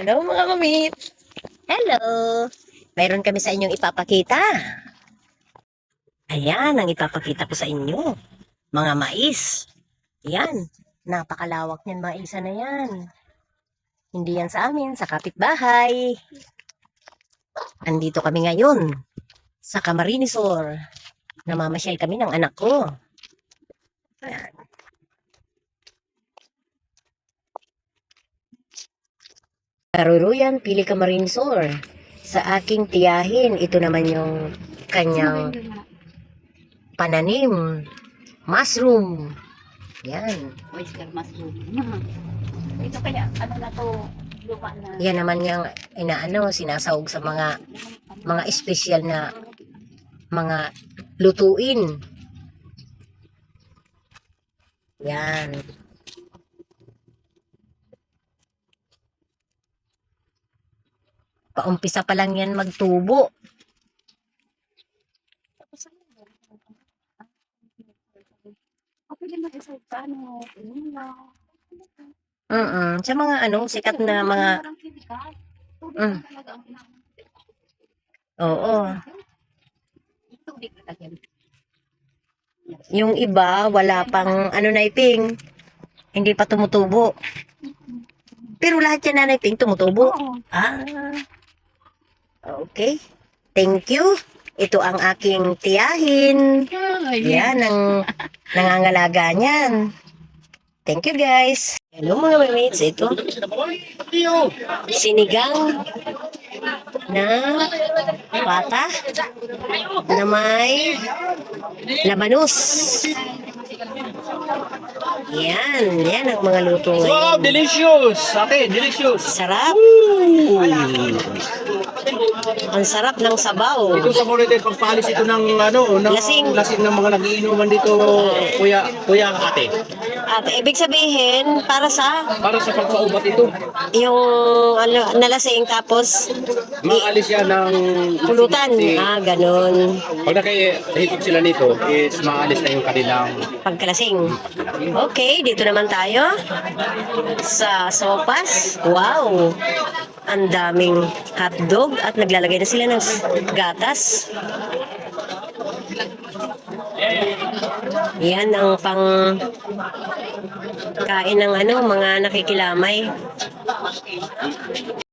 Hello mga mamit! Hello! Mayroon kami sa inyong ipapakita. Ayan ang ipapakita ko sa inyo. Mga mais. Yan. Napakalawak niyan mga isa na yan. Hindi yan sa amin, sa kapitbahay. Andito kami ngayon sa Camarines Sur. Namamasyal kami ng anak ko. Ayan. Karuruyan, Pili Camarines Sur. Sa aking tiyahin, ito naman yung kanyang pananim. Mushroom. Yan. Oyster mushroom. Ito kaya, ano na to, luma na. Yan naman yung sinasawag sa mga espesyal na mga lutuin. Yan. Paumpisa pa lang yan magtubo. Okay din na isa paano, Sa mga sikat na mga oo. Yung iba wala pang naiping. Hindi pa tumutubo. Pero lahat yan na naiping tumutubo. Ah. Okay. Thank you. Ito ang aking tiyahin. Yan ang nangangalaga niyan. Thank you guys. Hello mga mates. Ito. Sinigang na pata na may labanos. Yan. Yan ang mga luto ngayon. Wow, delicious! Ate, delicious! Sarap. Ang sarap ng sabaw. Ito sa Morete, pagpalis ito ng Lasing. lasing ng mga nagiinuman dito, kuya ate. At ibig sabihin, para sa Para sa pagpaubat ito, yung nalasing tapos maalis yan ng pulutan. Ganun. Pag nakahigit sila nito, is maalis na yung kanilang Pagkalasing. Okay, dito naman tayo sa sopas. Wow! Ang daming hotdog at naglalagay na sila ng gatas. Yan ang pang kain ng mga nakikilamay.